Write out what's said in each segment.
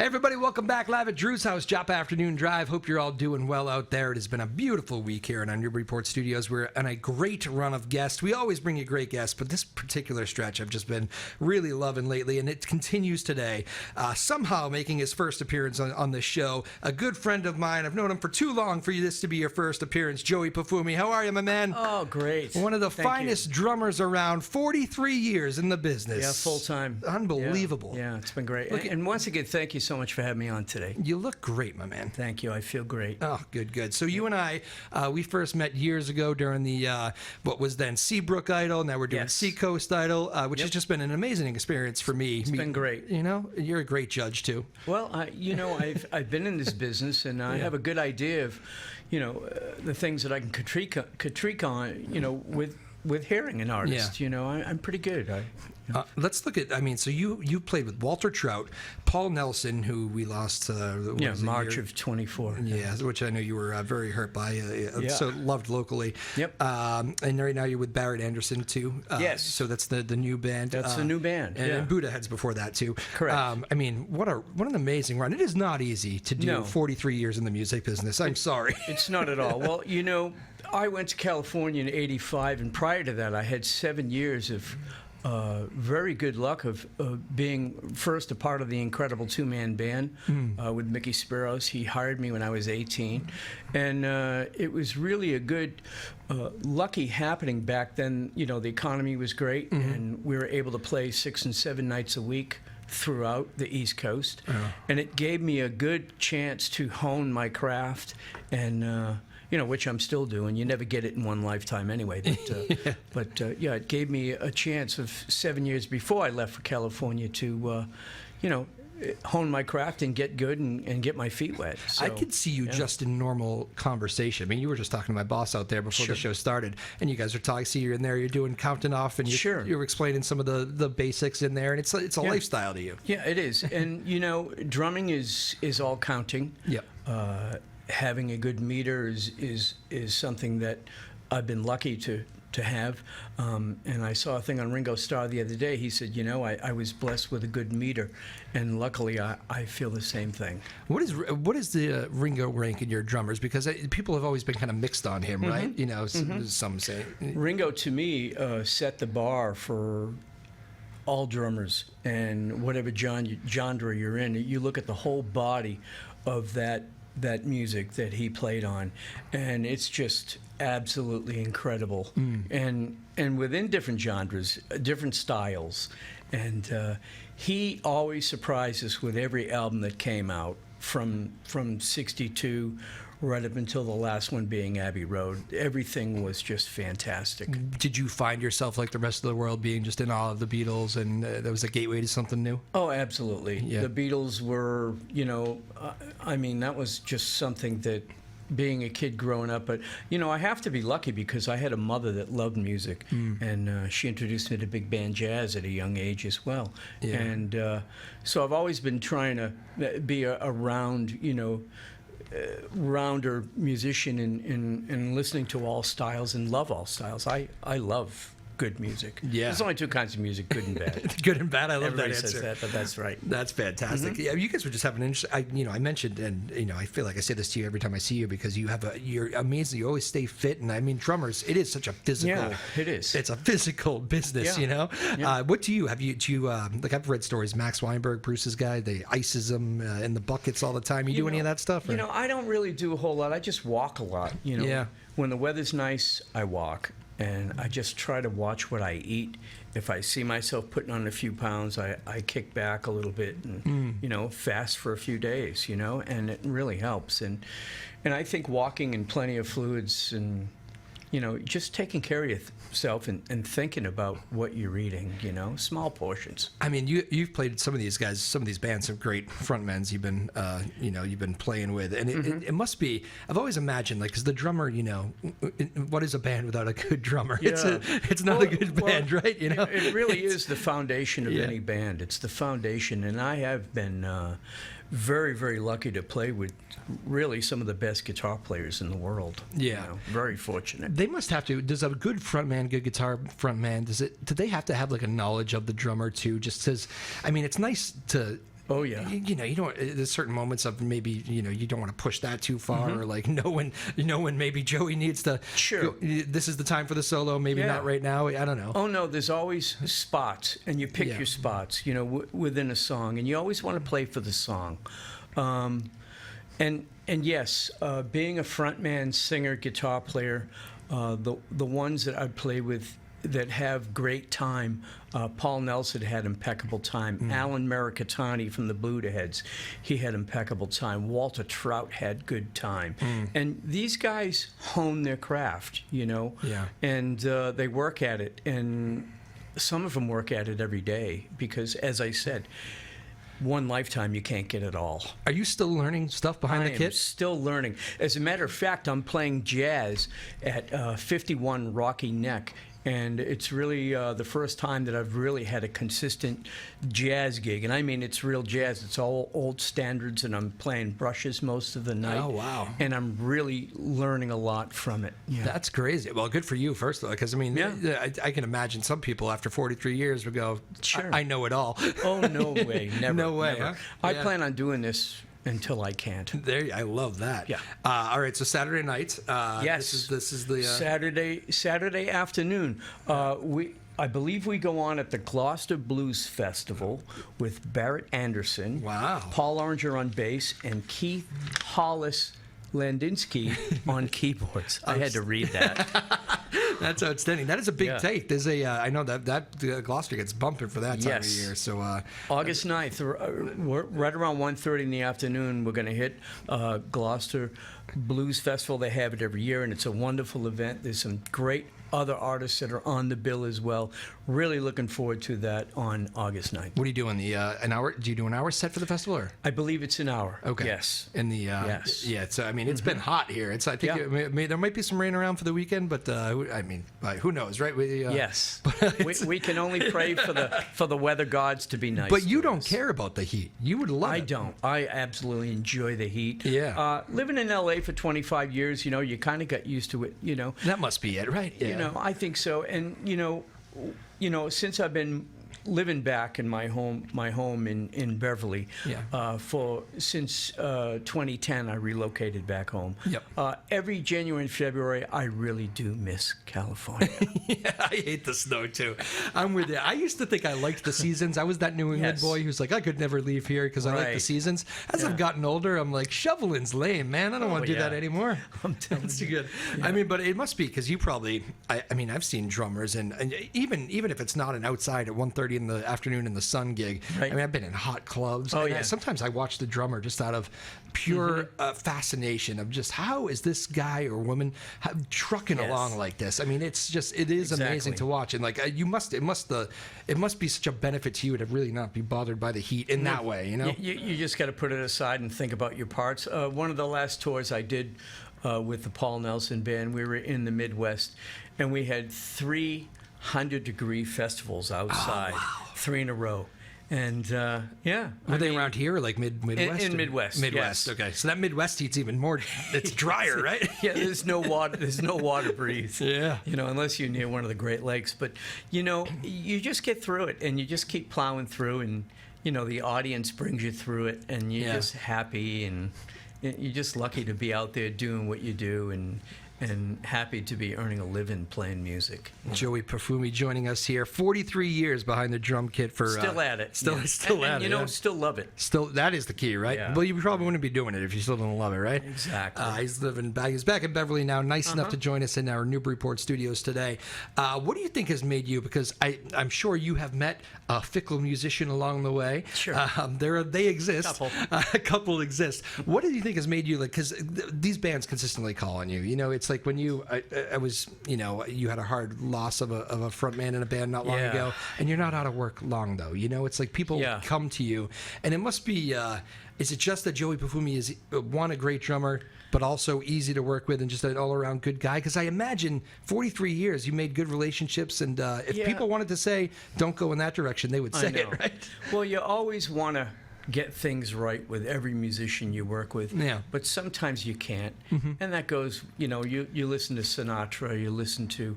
Hey everybody, welcome back live at Drew's house, Joppa Afternoon Drive. Hope you're all doing well out there. It has been a beautiful week here in our Newburyport studios. We're on a great run of guests. We always bring you great guests, but this particular stretch I've just been really loving lately, and it continues today. Somehow making his first appearance on this show, a good friend of mine. I've known him for too long for this to be your first appearance, Joey Pafumi. How are you, my man? Oh, great. One of the finest drummers around, 43 years in the business. Yeah, full time. Unbelievable. Yeah, it's been great. And once again, thank you so much for having me on today. You look great, my man. Thank you. I feel great. Oh, good. So you and I, we first met years ago during the, what was then Seabrook Idol. Now we're doing Seacoast Idol, which has just been an amazing experience for me. It's been great. You know, you're a great judge, too. Well, I've been in this business, and I have a good idea of, the things that I can critique on, with hearing an artist. I'm pretty good. Let's look at, so you played with Walter Trout, Paul Nelson, who we lost March of 24. Yeah, which I know you were very hurt by, so loved locally. Yep. And right now you're with Barrett Anderson, too. Yes. So that's the new band. That's the new band. And Buddha Heads before that, too. Correct. What an amazing run. It is not easy to do 43 years in the music business. I'm sorry. It's not at all. Well, I went to California in '85, and prior to that, I had 7 years of very good luck of being first a part of the incredible two-man band with Mickey Spiros. He hired me when I was 18, and it was really a good, lucky happening back then. The economy was great, and we were able to play 6 and 7 nights a week throughout the East Coast, and it gave me a good chance to hone my craft and which I'm still doing. You never get it in one lifetime anyway. But, it gave me a chance of 7 years before I left for California to, hone my craft and get good and get my feet wet. So, I could see you just in normal conversation. You were just talking to my boss out there before the show started, and you guys are talking. See, you're in there, you're doing counting off, and you're explaining some of the basics in there, and it's a lifestyle to you. Yeah, it is. And, drumming is all counting. Yep. Having a good meter is something that I've been lucky to have. And I saw a thing on Ringo Starr the other day. He said, I was blessed with a good meter, and luckily I feel the same thing. What is the Ringo rank in your drummers? Because people have always been kind of mixed on him, right? Some say. Ringo, to me, set the bar for all drummers, and whatever genre you're in, you look at the whole body of that music that he played on, and it's just absolutely incredible. And within different genres, different styles, and he always surprised us with every album that came out from '62 right up until the last one being Abbey Road. Everything was just fantastic. Did you find yourself, like the rest of the world, being just in awe of the Beatles, and that was a gateway to something new? Oh, absolutely. Yeah. The Beatles were, that was just something that, being a kid growing up, but I have to be lucky because I had a mother that loved music, and she introduced me to big band jazz at a young age as well. Yeah. And so I've always been trying to be a rounder musician and listening to all styles and love all styles. I love good music. Yeah. There's only two kinds of music, good and bad. Good and bad. I love Everybody that answer. says that, but that's right. That's fantastic. Yeah, you guys were just having an interesting. I mentioned, and I feel like I say this to you every time I see you because you're amazing. You always stay fit, and drummers. It is such a physical. Yeah, it is. It's a physical business. Yeah. Yeah. What do you have? Like I've read stories. Max Weinberg, Bruce's guy, they ices them in the buckets all the time. You do any of that stuff? Or? I don't really do a whole lot. I just walk a lot. Yeah. When the weather's nice, I walk. And I just try to watch what I eat. If I see myself putting on a few pounds, I kick back a little bit and, fast for a few days, and it really helps. And I think walking in plenty of fluids and, just taking care of yourself and thinking about what you're eating, small portions. You've played some of these guys, some of these bands, some great frontmans you've been playing with, and it must be. I've always imagined, because the drummer, what is a band without a good drummer? Yeah. It's not a good band, right? It really is the foundation of any band. It's the foundation, and I have been very, very lucky to play with really some of the best guitar players in the world. Yeah. Very fortunate. They must have to. Does a good frontman, good guitar frontman, do they have to have a knowledge of the drummer too? Just because, it's nice to Oh, yeah. You don't. There's certain moments of maybe you don't want to push that too far, or like know when maybe Joey needs to. Sure. This is the time for the solo. Maybe not right now. I don't know. Oh no, there's always spots, and you pick your spots. Within a song, and you always want to play for the song. And yes, being a frontman, singer, guitar player, the ones that I play with that have great time. Paul Nelson had impeccable time. Alan Mericatani from the Buddha-Heads, he had impeccable time. Walter Trout had good time. And these guys hone their craft, and they work at it. And some of them work at it every day because, as I said, one lifetime, you can't get it all. Are you still learning stuff behind the kit? I am still learning. As a matter of fact, I'm playing jazz at 51 Rocky Neck, and it's really the first time that I've really had a consistent jazz gig. And I mean, it's real jazz. It's all old standards, and I'm playing brushes most of the night. Oh, wow. And I'm really learning a lot from it. Yeah. That's crazy. Well, good for you, first of all, because, I mean, I can imagine some people after 43 years would go, Sure. I know it all. Oh, no way. Never. No way, never. huh? I Yeah. plan on doing this until I can't. I love that. Yeah. All right. So Saturday night. Yes. This is the Saturday afternoon. I believe we go on at the Gloucester Blues Festival with Barrett Anderson. Wow. Paul Oringer on bass and Keith Hollis Landinsky on keyboards. I had to read that. That's outstanding. That is a big Yeah. take. There's I know that Gloucester gets bumping for that time of year. So August 9th, right around 1:30 in the afternoon, we're going to hit Gloucester Blues Festival. They have it every year, and it's a wonderful event. There's some great other artists that are on the bill as well. Really looking forward to that on August 9th. what are you doing? An hour? Do you do an hour set for the festival? Or? I believe it's an hour. Okay. Yes. In the Yes. Yeah. So I mean, it's been hot here. I think Yeah. there might be some rain around for the weekend, but I mean, who knows, right? Yes. We can only pray for the weather gods to be nice. But you to don't us. care about the heat. You would love it. I don't. I absolutely enjoy the heat. Yeah. Living in LA for 25 years, you kind of got used to it. That must be it, right? Yeah. I think so. And since I've been living back in my home in Beverly, since 2010, I relocated back home. Yep. Every January and February, I really do miss California. Yeah, I hate the snow too. I'm with you. I used to think I liked the seasons. I was that New England boy who's like, I could never leave here because I like the Right. seasons. As I've gotten older, I'm like, shoveling's lame, man. I don't want to do that anymore. I'm telling That's you. too good. I mean, but it must be because you probably. I mean, I've seen drummers, and even if it's not an outside at 1:30 in the afternoon in the sun gig. Right. I mean, I've been in hot clubs. Oh, and yeah. Sometimes I watch the drummer just out of pure fascination of just how is this guy or woman trucking along like this. I mean, it is amazing to watch, and like it must be such a benefit to you to really not be bothered by the heat in that way. You just got to put it aside and think about your parts. One of the last tours I did with the Paul Nelson Band, we were in the Midwest, and we had 300-degree festivals outside, 3 in a row. And Were they around here or like Midwest? In Midwest. Midwest. Yes. Okay, so that Midwest heat's even more. It's drier, right? Yeah, there's no water. There's no water to breathe. Yeah. Unless you're near one of the Great Lakes. But you just get through it, and you just keep plowing through, and the audience brings you through it, and you're just happy, and you're just lucky to be out there doing what you do, and happy to be earning a living playing music. Joey Pafumi joining us here. 43 years behind the drum kit for Still at it. Still at it. Still love it. Still, that is the key, right? Yeah. Well, you probably wouldn't be doing it if you still don't love it, right? Exactly. He's back in Beverly now. Nice enough to join us in our Newburyport studios today. What do you think has made you? Because I'm sure you have met a fickle musician along the way. Sure. They exist. Couple. A couple exist. What do you think has made you because these bands consistently call on you? It's like when you had a hard loss of a front man in a band not long ago, and you're not out of work long though. It's like people come to you, and it must be. Is it just that Joey Pafumi is a great drummer, but also easy to work with and just an all-around good guy? Because I imagine 43 years, you made good relationships, and if people wanted to say, don't go in that direction, they would say it, right? Well, you always want to get things right with every musician you work with. Yeah. But sometimes you can't. And that goes, you listen to Sinatra, you listen to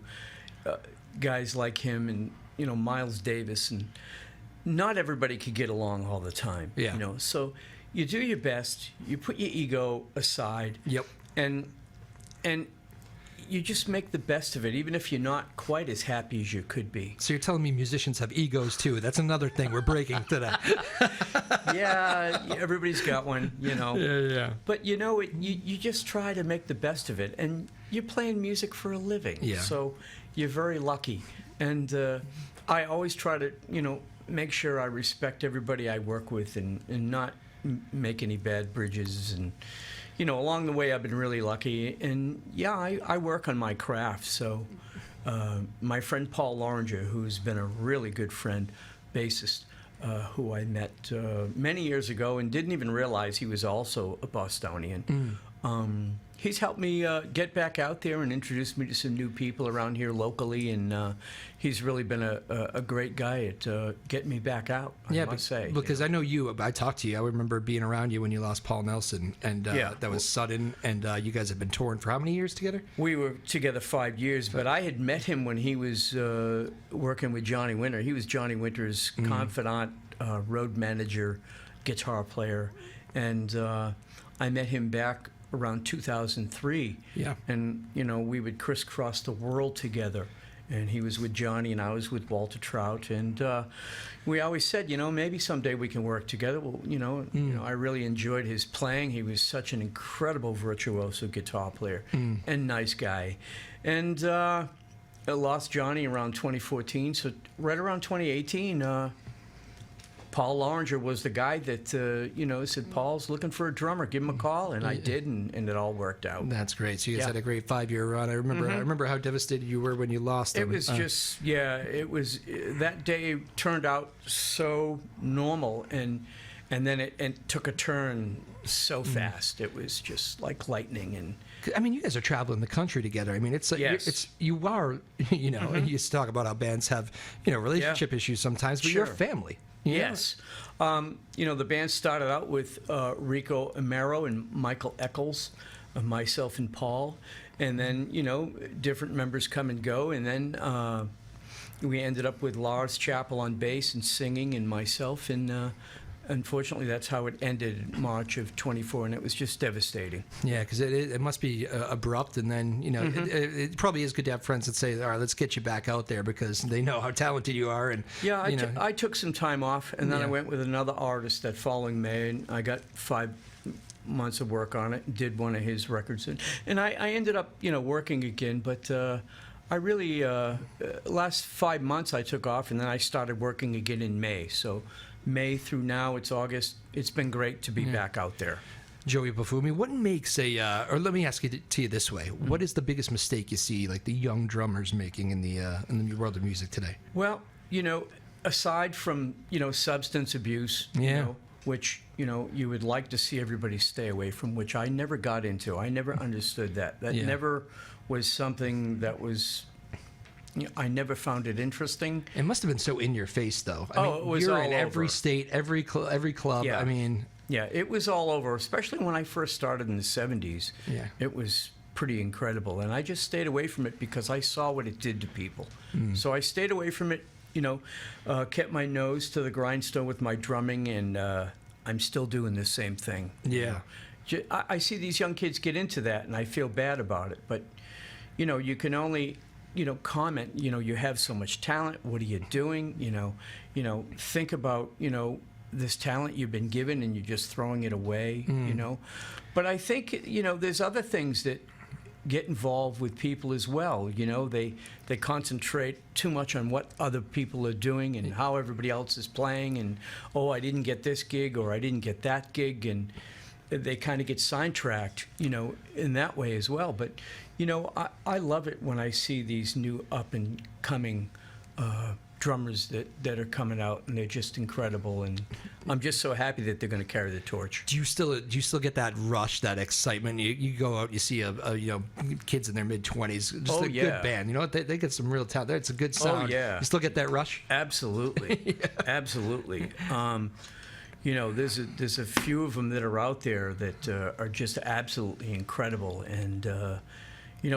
guys like him and, Miles Davis, and not everybody could get along all the time. Yeah. You know, so you do your best. You put your ego aside. Yep. And you just make the best of it, even if you're not quite as happy as you could be. So you're telling me musicians have egos too? That's another thing we're breaking today. Yeah, everybody's got one, you know. Yeah. But you know, you just try to make the best of it, and you're playing music for a living. Yeah. So you're very lucky, and I always try to, you know, make sure I respect everybody I work with, and not make any bad bridges. And you know, along the way, I've been really lucky, and yeah, I work on my craft. So my friend Paul Loringer, who's been a really good friend, bassist, who I met many years ago and didn't even realize he was also a Bostonian. He's helped me get back out there and introduced me to some new people around here locally, and he's really been a great guy at getting me back out, I must say. Because I know you, I talked to you, I remember being around you when you lost Paul Nelson, and that was sudden, and you guys have been touring for how many years together? We were together 5 years, but I had met him when he was working with Johnny Winter. He was Johnny Winter's confidant, road manager, guitar player, and I met him back around 2003. Yeah. And, you know, we would crisscross the world together. And he was with Johnny, and I was with Walter Trout. And we always said, you know, maybe someday we can work together. Well, you know, I really enjoyed his playing. He was such an incredible virtuoso guitar player and nice guy. And I lost Johnny around 2014. So right around 2018, Paul Loringer was the guy that, you know, said, Paul's looking for a drummer. Give him a call. And I did, and it all worked out. That's great. So you guys had a great 5-year run. I remember how devastated you were when you lost him. It was just, it was, that day turned out so normal, and then it took a turn so fast. It was just like lightning. And I mean, you guys are traveling the country together. I mean, it's you are, you know, and you used to talk about how bands have, you know, relationship issues sometimes, but you're a family. Yes. You know, the band started out with Rico Amaro and Michael Eccles, myself and Paul. And then, you know, different members come and go. And then we ended up with Lars Chappell on bass and singing, and myself. And unfortunately, that's how it ended in March of 24. And it was just devastating. Yeah, because it must be abrupt. And then, you know, it probably is good to have friends that say, all right, let's get you back out there, because they know how talented you are. And yeah, I took some time off, and then I went with another artist that following May, and I got 5 months of work on it, and did one of his records. And I ended up, you know, working again, but I really, last 5 months I took off, and then I started working again in May. So May through now, it's August. It's been great to be back out there. Joey Pafumi, what makes or let me ask it to you this way: what is the biggest mistake you see, like the young drummers making in the world of music today? Well, you know, aside from, you know, substance abuse, you know, which, you know, you would like to see everybody stay away from, which I never got into. I never understood that. That never was something that was. You know, I never found it interesting. It must have been so in your face, though. I mean, it was you're all in every over. state, every club. Yeah. I mean, yeah, it was all over. Especially when I first started in the '70s. Yeah. It was pretty incredible, and I just stayed away from it because I saw what it did to people. So I stayed away from it. You know, kept my nose to the grindstone with my drumming, and I'm still doing the same thing. Yeah. You know? I see these young kids get into that, and I feel bad about it. But you know, you can only, you know, comment, you know, you have so much talent. What are you doing? You know, think about, you know, this talent you've been given, and you're just throwing it away, you know. But I think, you know, there's other things that get involved with people as well. You know, they concentrate too much on what other people are doing and how everybody else is playing, and, oh, I didn't get this gig, or I didn't get that gig, and they kind of get sidetracked, you know, in that way as well. But, you know, I love it when I see these new up-and-coming drummers that are coming out, and they're just incredible. And I'm just so happy that they're going to carry the torch. Do you still get that rush, that excitement? You go out, you see you know, kids in their mid-20s, just a good band. You know what? They get some real talent. It's a good sound. Oh, yeah. You still get that rush? Absolutely. Absolutely. You know, there's a few of them that are out there that are just absolutely incredible. And,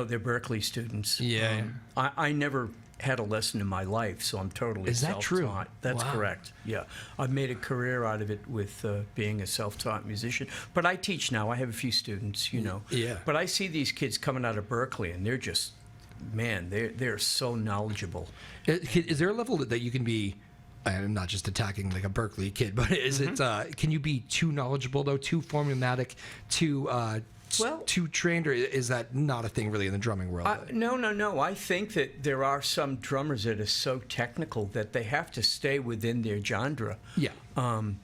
they're Berkeley students. Yeah. I never had a lesson in my life, so I'm totally Is that self-taught. true? That's Wow. correct. Yeah, I've made a career out of it with being a self-taught musician. But I teach now. I have a few students, Yeah. But I see these kids coming out of Berkeley, and they're just, man, they're so knowledgeable. Is there a level that you can be? I'm not just attacking like a Berkeley kid, but is it? Can you be too knowledgeable though, too formulaic, too trained, or is that not a thing really in the drumming world? No. I think that there are some drummers that are so technical that they have to stay within their genre. Yeah. And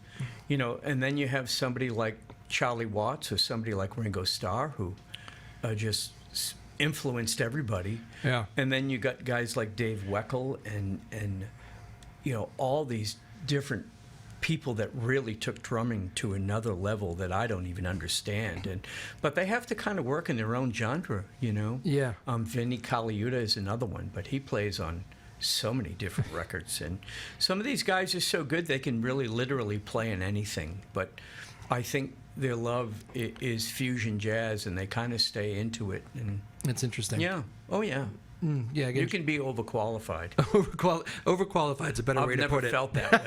then you have somebody like Charlie Watts or somebody like Ringo Starr who just influenced everybody. Yeah. And then you got guys like Dave Weckl and all these different people that really took drumming to another level that I don't even understand. But they have to kind of work in their own genre, Yeah. Vinny Colaiuta is another one, but he plays on so many different records. And some of these guys are so good they can really literally play in anything. But I think their love is fusion jazz, and they kind of stay into it. And That's interesting. yeah. Oh, yeah. Yeah. You can be overqualified. Overqualified is a better way to put it. I've never felt that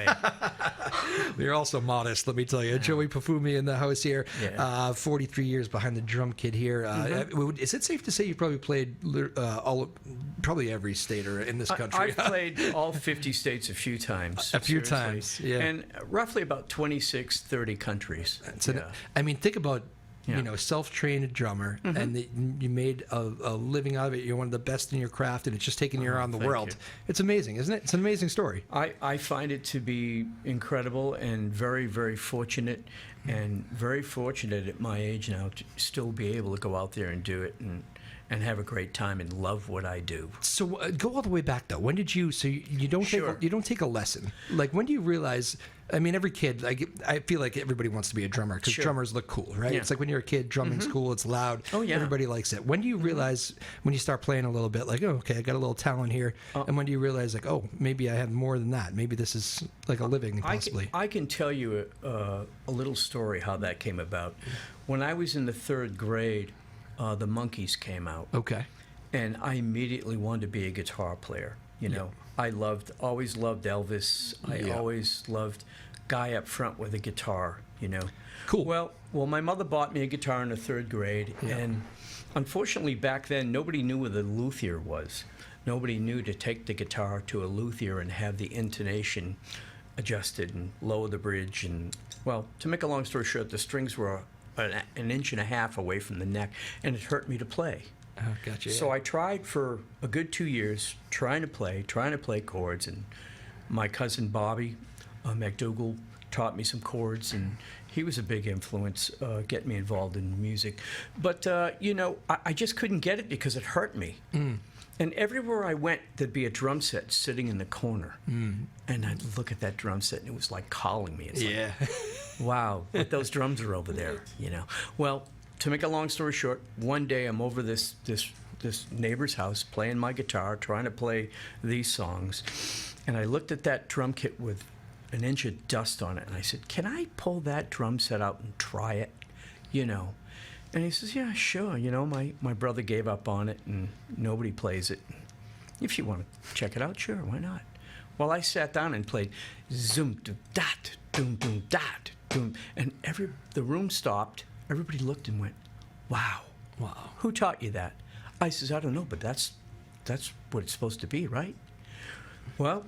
way. You're also modest, let me tell you. Joey Pafumi in the house here. Yeah. 43 years behind the drum kit here. Is it safe to say you probably played probably every state in this country? I've played all 50 states a few times. A few seriously. times, yeah. And roughly about 26, 30 countries. I mean, think about Yeah. self-trained drummer, and you made a living out of it. You're one of the best in your craft, and it's just taking you around the thank world. you. It's amazing, isn't it? It's an amazing story. I find it to be incredible and very, very fortunate, and very fortunate at my age now to still be able to go out there and do it and have a great time and love what I do. So go all the way back though. When did you? So you don't Sure. take a lesson. Like when do you realize? I mean, every kid. I feel like everybody wants to be a drummer because Sure. drummers look cool, right? Yeah. It's like when you're a kid, drumming's cool. It's loud. Oh, yeah. Everybody likes it. When do you realize? When you start playing a little bit, like, oh, okay, I got a little talent here. And when do you realize, like, oh, maybe I have more than that. Maybe this is like a living possibly. I can tell you a little story how that came about. When I was in the 3rd grade, the Monkees came out. Okay. And I immediately wanted to be a guitar player. I always loved Elvis. I always loved guy up front with a guitar. Cool. Well, my mother bought me a guitar in the 3rd grade, and unfortunately back then nobody knew what a luthier was. Nobody knew to take the guitar to a luthier and have the intonation adjusted and lower the bridge. And well, to make a long story short, the strings were an inch and a half away from the neck, and it hurt me to play. Oh, gotcha. So I tried for a good 2 years trying to play chords, and my cousin Bobby McDougall taught me some chords, and he was a big influence getting me involved in music. But, I just couldn't get it because it hurt me. And everywhere I went, there'd be a drum set sitting in the corner. And I'd look at that drum set, and it was like calling me. It's Yeah. like, wow, but those drums are over there, Well, to make a long story short, one day I'm over this neighbor's house playing my guitar, trying to play these songs, and I looked at that drum kit with an inch of dust on it, and I said, "Can I pull that drum set out and try it?" And he says, "Yeah, sure. My brother gave up on it, and nobody plays it. If you want to check it out, sure, why not?" Well, I sat down and played zoom dum dat doom doom dat doom, and the room stopped. Everybody looked and went, "Wow, Wow. who taught you that?" I says, "I don't know, but that's what it's supposed to be, right?" Well,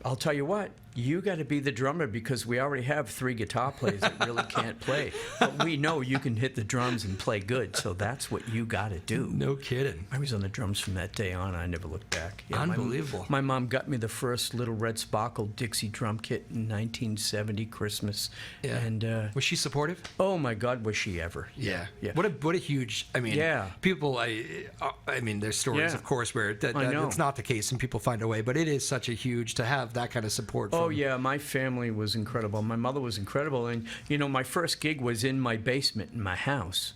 I'll tell you what, you got to be the drummer because we already have 3 guitar players that really can't play. But we know you can hit the drums and play good, so that's what you got to do. No kidding. I was on the drums from that day on. I never looked back. Yeah, Unbelievable. My mom got me the first Little Red Sparkle Dixie drum kit in 1970 Christmas. Yeah. And Was she supportive? oh my God, was she ever? Yeah. Yeah. What a huge. I mean. Yeah. People. I mean, there's stories, Yeah. of course, where I know. it's not the case, and people find a way. But it is such a huge to have that kind of support. From, Oh, yeah, my family was incredible. My mother was incredible. And, my first gig was in my basement in my house,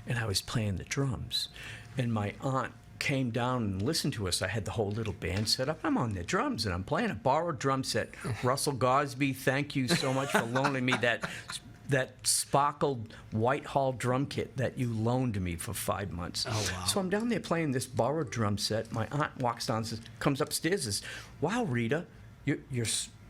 and I was playing the drums. And my aunt came down and listened to us. I had the whole little band set up. I'm on the drums, and I'm playing a borrowed drum set. Russell Gosby, thank you so much for loaning me that that sparkled Whitehall drum kit that you loaned me for 5 months. Oh, wow. So I'm down there playing this borrowed drum set. My aunt walks down, comes upstairs, says, "Wow, Rita,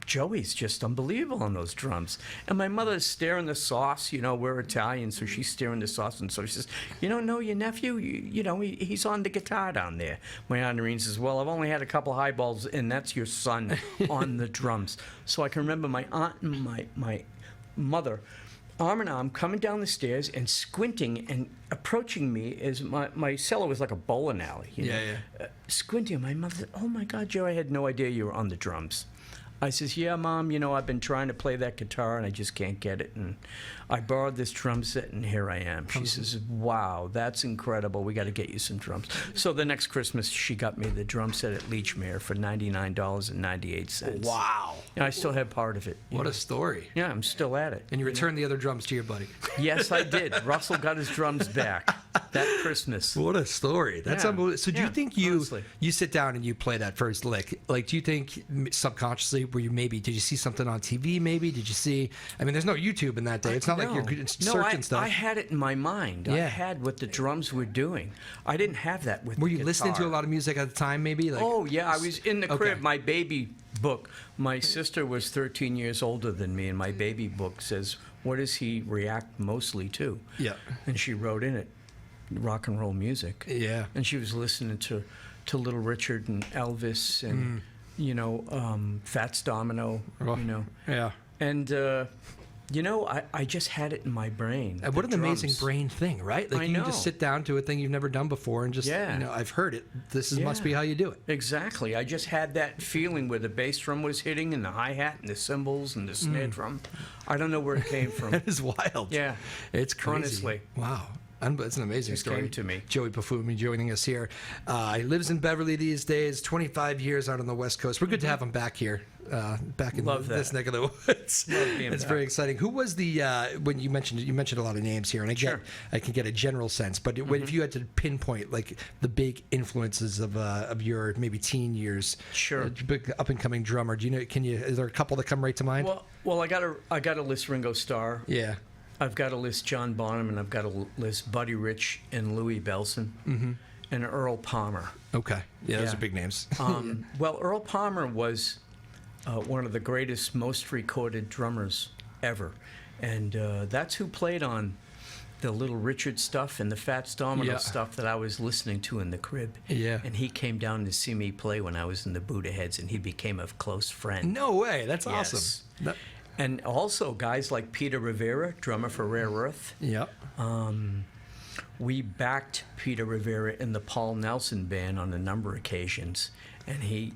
Joey's just unbelievable on those drums." And my mother's stirring the sauce. We're Italian, so she's stirring the sauce. And so she says, "You don't know your nephew? He's on the guitar down there." My Aunt Irene says, "Well, I've only had a couple highballs, and that's your son on the drums." So I can remember my aunt and my mother, arm in arm, coming down the stairs and squinting and approaching me as my cellar was like a bowling alley. Squinting. My mother said, "Oh, my God, Joe, I had no idea you were on the drums." I says, "Yeah, Mom, I've been trying to play that guitar and I just can't get it. And I borrowed this drum set and here I am." She says, "Wow, that's incredible. We got to get you some drums." So the next Christmas, she got me the drum set at Leechmere for $99.98. Wow. And I still have part of it. What a story. Yeah, I'm still at it. And you returned the other drums to your buddy. Yes, I did. Russell got his drums back that Christmas. What a story. That's Yeah. unbelievable. So do you think honestly. you sit down and you play that first lick? Like, do you think subconsciously, did you see something on TV maybe? Did you see, there's no YouTube in that day. It's not like you're searching stuff. I had it in my mind. I Yeah. had what the drums were doing. I didn't have that with Were the you listening to a guitar. lot of music at the time maybe? Like, Oh, yeah. I was in the Okay. crib. My baby book, my sister was 13 years older than me, and my baby book says, "What does he react mostly to?" Yeah. And she wrote in it, rock and roll music. Yeah. And she was listening to Little Richard and Elvis and, Fats Domino, Yeah. And, I just had it in my brain. And what the an amazing drums. brain thing, right? Like I you can know. just sit down to a thing you've never done before and just, Yeah. I've heard it. Must be Yeah. how you do it. Exactly. I just had that feeling where the bass drum was hitting and the hi-hat and the cymbals and the snare drum. I don't know where it came from. That is wild. Yeah. It's crazy. Honestly. Wow. It's an amazing Just story. came to me. Joey Pafumi joining us here. He lives in Beverly these days, 25 years out on the West Coast. We're good to have him back here, back in Love this that. neck of the woods. Love being It's back. very exciting. Who was the, when you mentioned a lot of names here, and Sure. I can get a general sense, but if you had to pinpoint like the big influences of your maybe teen years, Sure. big up and coming drummer, is there a couple that come right to mind? Well, I got to list Ringo Starr. Yeah. I've got to list John Bonham, and I've got to list Buddy Rich and Louis Bellson and Earl Palmer. Okay. Yeah, those Yeah. are big names. Well, Earl Palmer was one of the greatest, most recorded drummers ever. And that's who played on the Little Richard stuff and the Fats Domino Yeah. stuff that I was listening to in the crib. Yeah. And he came down to see me play when I was in the Buddha Heads, and he became a close friend. No way. That's Yes. awesome. And also guys like Peter Rivera, drummer for Rare Earth. Yeah. We backed Peter Rivera in the Paul Nelson band on a number of occasions, and he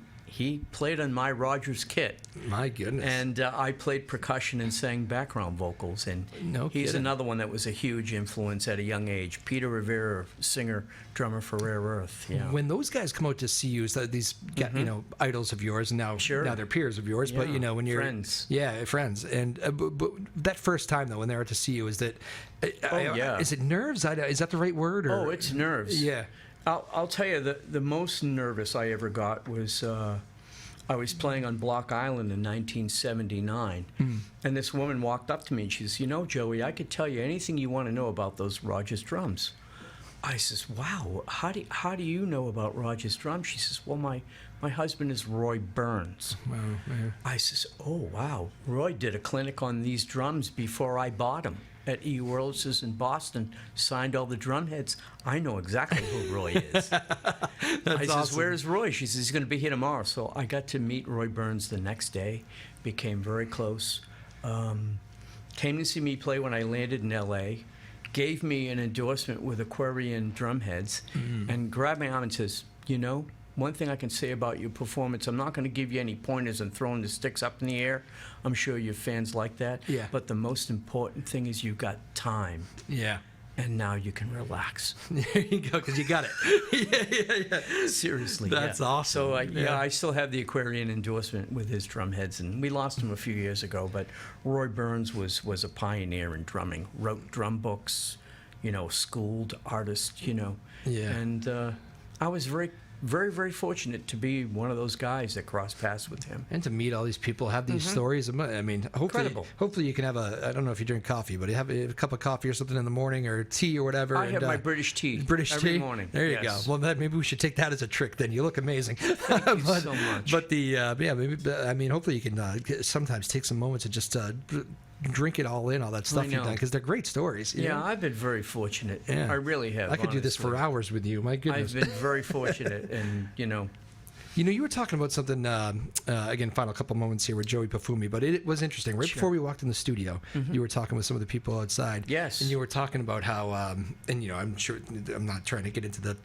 played on my Rogers kit. My goodness. And I played percussion and sang background vocals. And No he's kidding. another one that was a huge influence at a young age. Peter Rivera, singer, drummer for Rare Earth. Yeah. When those guys come out to see you, these idols of yours, and now Sure. now they're peers of yours. But Yeah, when you're friends. yeah, friends. And but that first time though, when they're out to see you, is that yeah. is it nerves? Is that the right word? Or? Oh, it's nerves. Yeah. I'll tell you, the most nervous I ever got was I was playing on Block Island in 1979, and this woman walked up to me and she says, Joey, I could tell you anything you want to know about those Rogers drums. I says, wow, how do you know about Rogers drums? She says, well, my husband is Roy Burns. Wow. Yeah. I says, oh, wow, Roy did a clinic on these drums before I bought them at E. Worlds in Boston, signed all the drum heads. I know exactly who Roy is. I says, awesome. where's Roy? She says, he's going to be here tomorrow. So I got to meet Roy Burns the next day, became very close, came to see me play when I landed in L.A., gave me an endorsement with Aquarian drum heads, and grabbed my arm and says, one thing I can say about your performance, I'm not going to give you any pointers and throwing the sticks up in the air. I'm sure your fans like that. Yeah. But the most important thing is you got time, Yeah. and now you can relax. There you go, because you got it. yeah. Seriously. That's yeah. awesome. So, Yeah. I still have the Aquarian endorsement with his drum heads, and we lost him a few years ago, but Roy Burns was a pioneer in drumming, wrote drum books, schooled artist, Yeah. And I was very very, very fortunate to be one of those guys that crossed paths with him. And to meet all these people, have these stories. I mean, hopefully you can have I don't know if you drink coffee, but have a cup of coffee or something in the morning, or tea or whatever. I have my British tea. Every morning. There you go. Well, maybe we should take that as a trick then. You look amazing. Thank you so much. But hopefully you can sometimes take some moments and just drink it all in, all that stuff you've done, because they're great stories. You know? I've been very fortunate. Yeah. I really have. I could do this for hours with you. My goodness. I've been very fortunate, and you were talking about something, again, final couple moments here with Joey Pafumi, but it was interesting. Right before we walked in the studio, you were talking with some of the people outside. Yes. And you were talking about how, I'm sure, I'm not trying to get into the,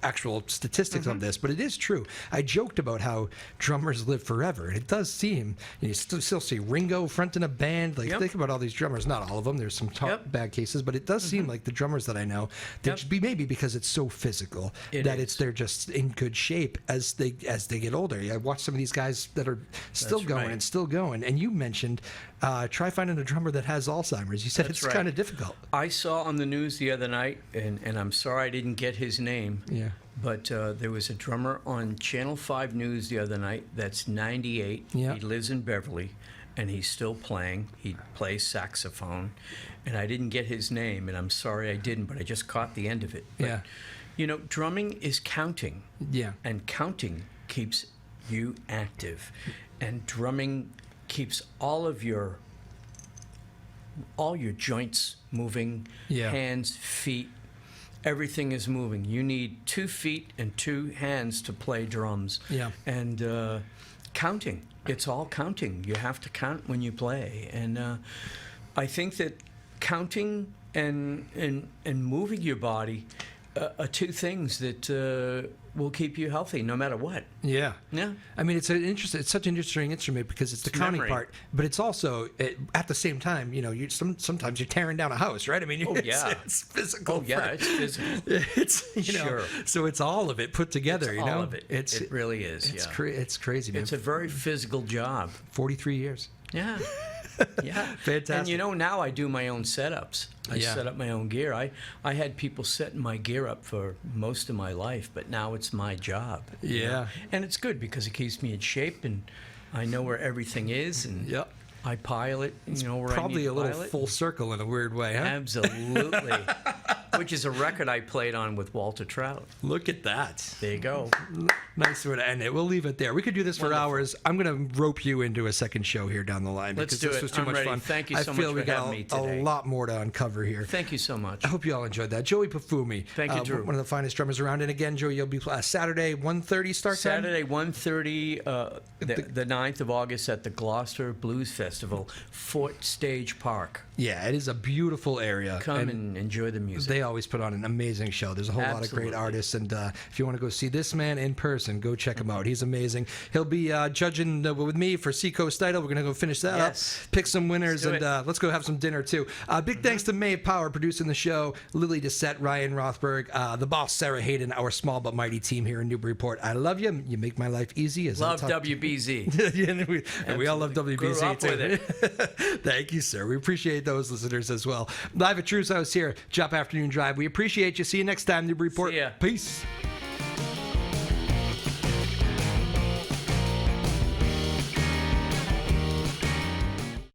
actual statistics of this, but it is true. I joked about how drummers live forever, and it does seem, you still see Ringo fronting a band. Like, think about all these drummers, not all of them, there's some bad cases, but it does seem like the drummers that I know, maybe because it's so physical, they're just in good shape as they get older. I watch some of these guys that are still going and still going. And you mentioned try finding a drummer that has Alzheimer's. You said it's kind of difficult. I saw on the news the other night, and I'm sorry I didn't get his name. Yeah. But there was a drummer on Channel 5 News the other night that's 98. Yeah. He lives in Beverly, and he's still playing. He plays saxophone, and I didn't get his name, and I'm sorry I didn't, but I just caught the end of it. But, drumming is counting. Yeah. And counting keeps you active. And drumming keeps all your joints moving, hands, feet, everything is moving. You need 2 feet and 2 hands to play drums. Yeah. And counting, it's all counting. You have to count when you play. And I think that counting and moving your body are 2 things that will keep you healthy no matter what. Yeah. Yeah. I mean, it's such an interesting instrument because it's the counting part, but it's also at the same time, sometimes you're tearing down a house, right? I mean, it's physical. Oh yeah, it's physical. It's sure. So it's all of it put together. It's all of it. It really is. It's crazy, man. It's a very physical job. 43 years. Yeah. Yeah. Fantastic. And now I do my own setups. I set up my own gear. I had people setting my gear up for most of my life, but now it's my job. Yeah. And it's good because it keeps me in shape, and I know where everything is, and I pile it, where I need to pile it. Probably a little full circle in a weird way, huh? Absolutely. Which is a record I played on with Walter Trout. Look at that. There you go. Nice way to end it. We'll leave it there. We could do this for hours. I'm going to rope you into a second show here down the line. Let's do this it. was too much fun. Thank you so much for having me today. I feel we got a lot more to uncover here. Thank you so much. I hope you all enjoyed that. Joey Pafumi. Thank you, Drew. One of the finest drummers around. And again, Joey, you'll be Saturday, 1:30 start time? Saturday, 1:30, the 9th of August at the Gloucester Blues Festival, Fort Stage Park. Yeah, it is a beautiful area. Come and enjoy the music. They always put on an amazing show. There's a whole lot of great artists, and if you want to go see this man in person, go check him out. He's amazing. He'll be judging with me for Seacoast Idol. We're going to go finish that up, pick some winners, and let's go have some dinner, too. Big thanks to May Power producing the show, Lily Dissett, Ryan Rothberg, the boss, Sarah Hayden, our small but mighty team here in Newburyport. I love you. You make my life easy. Love WBZ. and we all love WBZ, Grew up too. with it. Thank you, sir. We appreciate those listeners as well. Live at Drew's house here, Joppa Afternoon Drive. We appreciate you. See you next time, Newburyport. See ya. Peace.